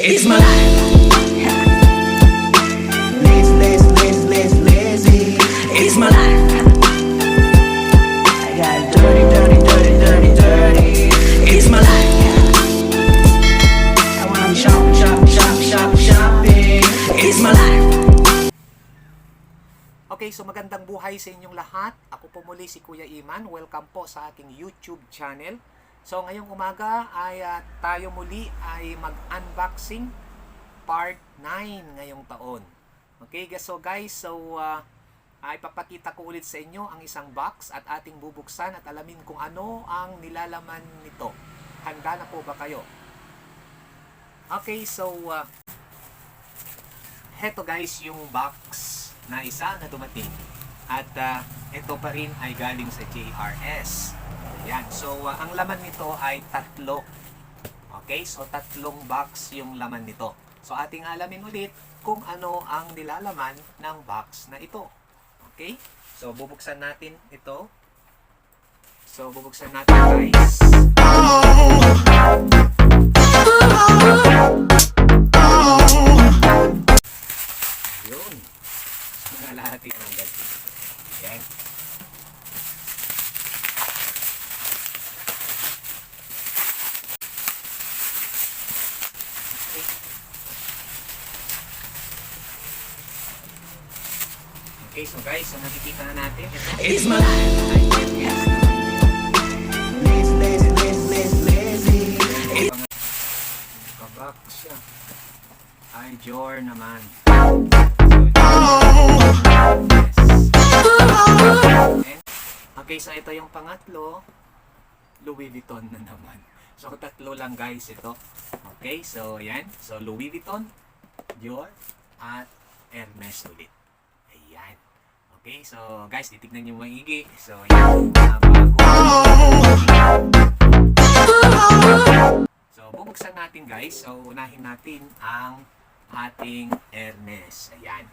It's my life. Lazy. It's my life. I got dirty. It's my life. I wanna shopping. It's my life. Okay, so magandang buhay sa inyong lahat. Ako po muli si Kuya Ymann. Welcome po sa aking YouTube channel. So ngayong umaga ay tayo muli ay mag-unboxing part 9 ngayong taon. Okay, so guys, ay papakita ko ulit sa inyo ang isang box at ating bubuksan at alamin kung ano ang nilalaman nito. Handa na po ba kayo? Okay, so heto guys yung box na isa na dumating at ito pa rin ay galing sa JRS. Yan. So ang laman nito ay tatlo. Okay, so tatlong box yung laman nito. So ating alamin ulit kung ano ang nilalaman ng box na ito. Okay, so bubuksan natin ito. So bubuksan natin guys. Yun. Nalahati ng gabi. Yan. Okay. Okay, so guys, so nakikita na natin. Ito. It's my life. Lazy. Kabak siya. Ay, Dior naman. Okay, so ito yung pangatlo. Louis Vuitton na naman. So tatlo lang guys ito. Okay, so yan. So Louis Vuitton, Dior, at Hermes ulit. Ayan. Okay, so guys, titignan nyo maigi. So yan. So bubuksan natin guys. So unahin natin ang ating Hermes. Ayan.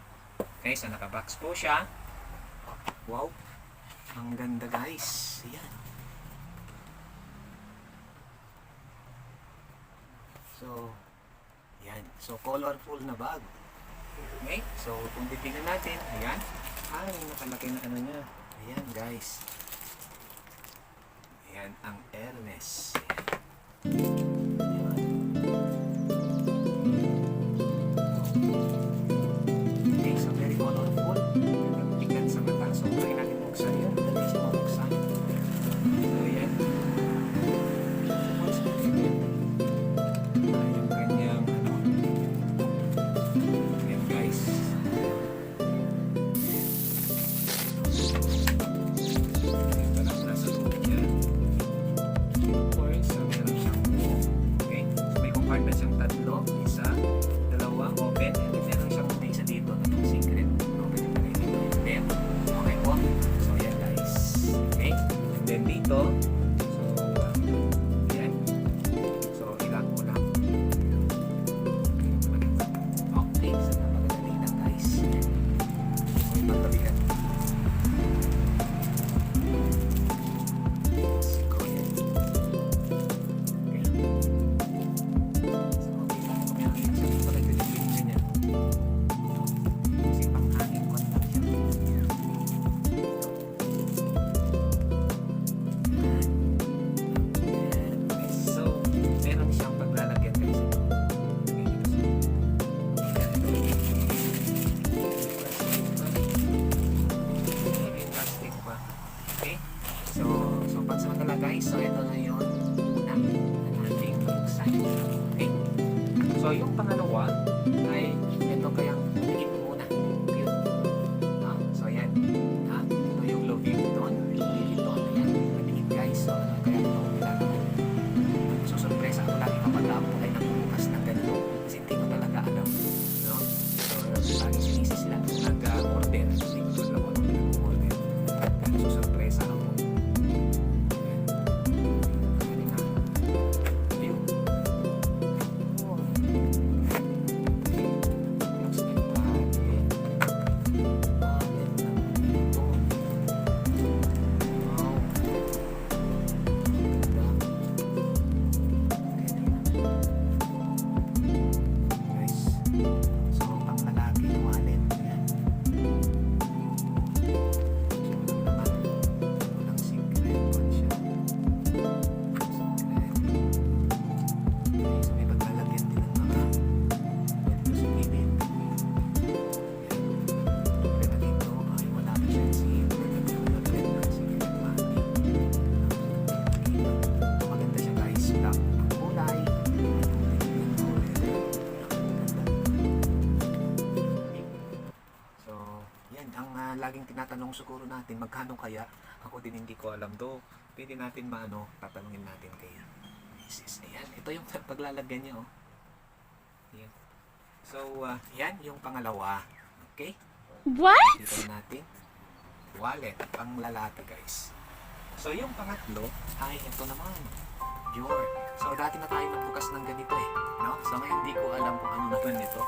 Okay, so nakabox po siya. Wow. Ang ganda guys. Ayan. So, ayan. So, colorful na bag. Okay. So, kung titignan natin, ayan. Ay, nakalaki na ano niya. Ayan guys. Ayan ang Hermes. Ayan. Okay, so very colorful. Tingnan sa mata. So, try natin buksan yan. Dali siya mabuksan. So, ayan. Once again, yung kanyang ano. Ayan guys. Ito lang nasa loob niya. Of course, so meron siyang okay. So, may compartment siyang tatlo. Isa, dalawa, open. And then meron siyang isa dito. Itong secret. Open yung dito. Then, okay po. So, ayan guys. Okay. And then dito, so, ayan. So, ilan ko lang. Okay. So, napakadali lang guys. Okay, magpabigat. Go ahead. Okay. So, okay lang. Meron siya dito. Nagpilitin niya. Kasi panghangin ko lang siya. So, meron siyang paglalagyan guys. Plastic pa. Okay? So pansamantala guys, so ito na yun. Una, ang ating buksan. Okay? So yung pangalawa ay ito kayang tingin mo muna. Cute. So yan. Ito yung Louis Vuitton. Ayan. Patingin guys. So ano kaya ito nilalagay. So surpresa ako lagi kapag ako ay nagbukas ng ganito. Kasi hindi ko talaga alam. No? So lagi sinisi sila nag-order. Hindi ko alam kung ano nag-order. So surpresa ako. Ayan. Galing na. Ayun. Oh. Looks like packet. Packet na dito. Wow. itanong siguro natin magkano kaya. Ako din hindi ko alam do. Pwede natin tatanungin natin kaya Mrs. Ayan, ito yung paglalagyan niya, oh. Ayan. So, yan yung pangalawa. Okay? What? Dito natin. Wallet, pang lalaki, guys. So, yung pangatlo ay ito naman. Dior. So, dati na tayo nagbukas ng ganito eh. No? So, ngayon hindi ko alam kung ano naman ito.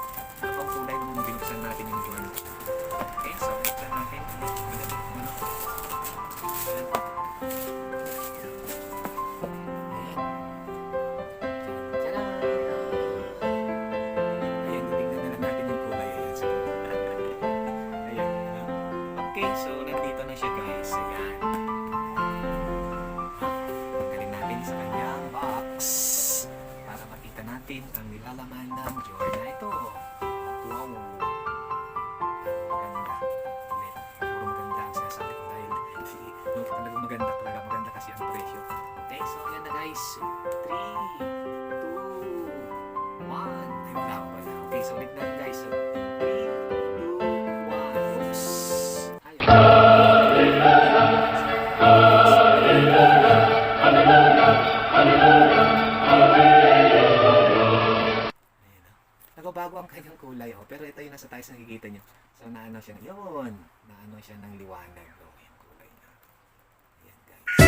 Ano pang kulay nung binuksan natin yung Dior. Okay, so, binuksan natin. So, nandito na siya guys. Ayan. Tanggalin natin sa kanyang box para makita natin ang nilalaman ng Dior na ito. Wow. Maganda. Ulit. Puro maganda ang sinasabi ko dahil talagang maganda talaga. Maganda kasi ang presyo. Okay, so yan na guys. 3, 2, 1. Ay, wala ko pala. Okay, so ulit na guys. So, 3, 2, 1. Oops. Nagbabago ang kanyang kulay, oh. Pero ito yung nasa tayo sa nakikita nyo. So, naano siya ng yun. Naano siya ng liwanag. Oh, yung kulay niya. Ayan, guys.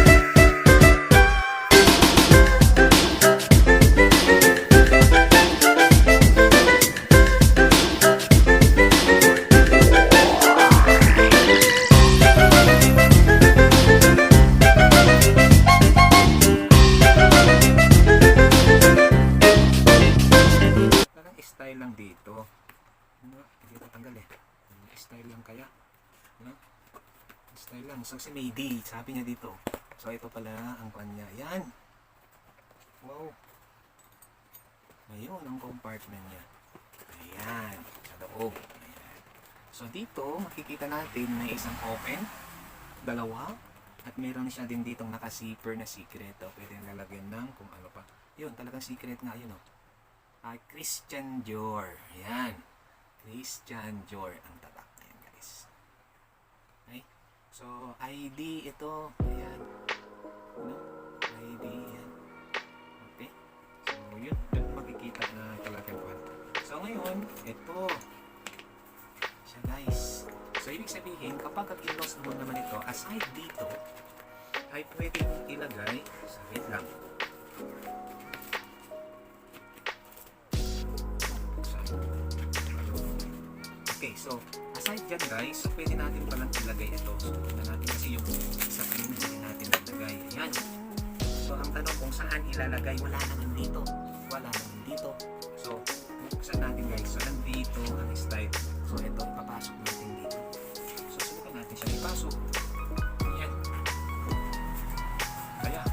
Style lang dito. Hindi tatanggal eh. Style lang kaya. Style lang. So, si Mady, sabi niya dito. So, ito pala ang kanya. Yan. Wow. Ayun ang compartment niya. Ayan. Sa loob. Ayan. So, dito, makikita natin may isang open. Dalawa. At meron siya din ditong naka-zipper na secret. O, pwede lalagyan ng kung ano pa. Yun, talagang secret nga yun, o. Christian Dior. Ayan. Christian Dior ang tatak. Ayan, guys. Okay. So, ID ito. Ayan. No? ID. Ayan. Okay. So, yun. Yun makikita na talagang kwan. So, ngayon, ito. Siya, guys. So, ibig sabihin, kapag at-in-loss mo naman ito, aside dito, ay pwede mong ilagay. So, wait lang. Okay, so aside dyan guys, so pwede natin palang ilagay ito. So tignan natin kasi yung isa pa rin hindi natin nalagay. Ayan. So ang tanong kung saan ilalagay, wala naman dito. Wala naman dito. So buksan natin guys. So nandito ang style. So ito, ipapasok natin dito. So subukan natin siya ipasok. Ayan. Kaya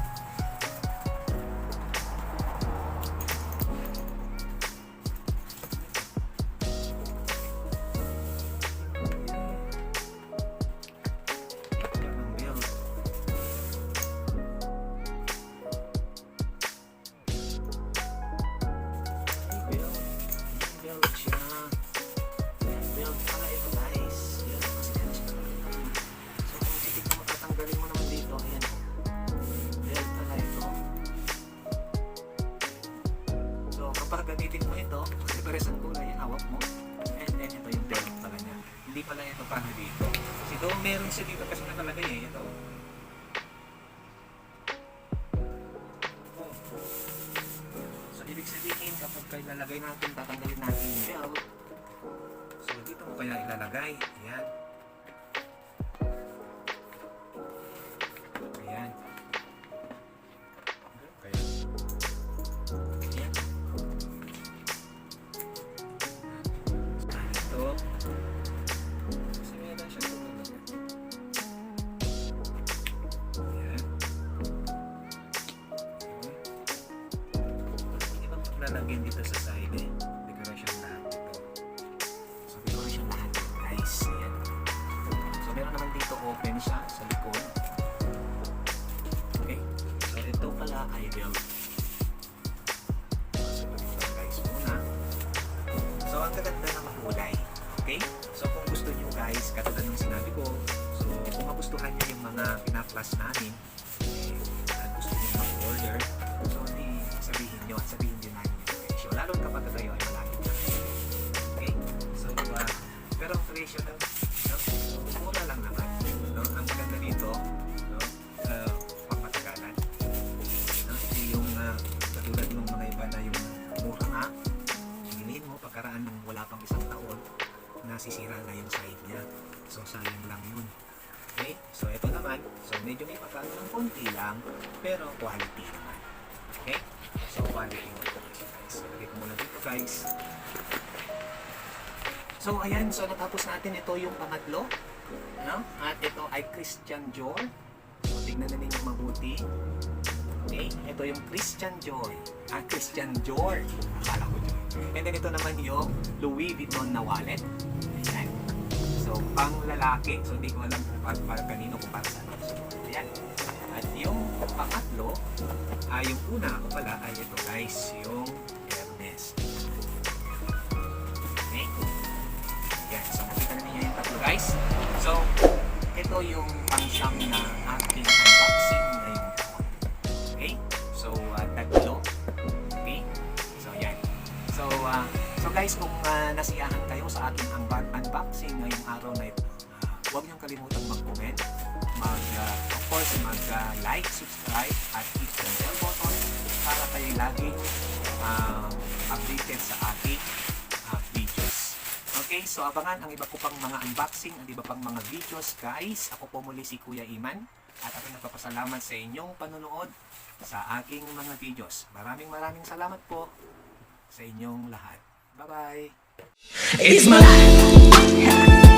gamitin mo ito, kasi pares ang kulay, hawak mo, and then ito yung belt pala niya. Hindi pala ito para dito. Kasi doon meron siya dito kasi nakalagay eh, ito. So ibig sabihin, kapag ilalagay natin, tatanggalin natin yung belt. So dito mo kaya ilalagay. Ayan. Ayan. Kaya. Ayan. Ito. Kasi meron siya ito talaga. Ayan. Ibang paglalagyan dito sa side eh. Decoration lahat ito. So decoration lahat guys. Ayan. So meron naman dito open siya sa likod. Okay. So ito pala ay belt. So ito guys muna. So ang gaganda na makulay. Okay? So kung gusto nyo guys, katulad ng sinabi ko, so kung magustuhan nyo yung mga pinaplas namin, at gusto nyo mag-order, so hindi sabihin nyo at sabihin din namin yung presyo. Lalo kapag kayo ay malapit na. Okay? So, pero ang presyo lang, no? So, mura lang naman. No? Ang maganda dito, no? Pagmatagalan. No? Hindi yung katulad ng mga iba na yung mura nga, hingin mo pagkaraan ng wala pang isang taon, nasisira na yung side niya. So, sayang lang yun. Okay? So, ito naman. So, medyo may magkano ng konti lang, pero quality naman. Okay? So, quality mo ito guys. So, lagay ko muna dito guys. So, ayan. So, natapos natin. Ito yung pangatlo. No? At ito ay Christian Dior. So, tignan na ninyo mabuti. Okay? Ito yung Christian Dior. Christian Dior. Akala ko dyan. And then, ito naman yung Louis Vuitton na wallet. Ayan. So, pang lalaki. So, hindi ko alam kung para kanino kung para saan. So, ayan. At yung pangatlo, yung una ako pala ay ito guys, yung Hermes. Okay? Ayan. So, nakita na niyo yung tatlo guys. So, ito yung pang-siyam na ating unboxing ngayon. Okay? So, tatlo. Okay? So, ayan. So guys, kung nasiyahan kayo sa aking unboxing ngayong araw na ito, huwag niyong kalimutang mag-comment, of course, mag-like, subscribe, at hit the bell button para kayo lagi updated sa aking videos. Okay, so abangan ang iba ko pang mga unboxing, ang iba pang mga videos guys. Ako po muli si Kuya Ymann at ako nagpapasalamat sa inyong panonood sa aking mga videos. Maraming salamat po sa inyong lahat. Bye-bye! It's my life.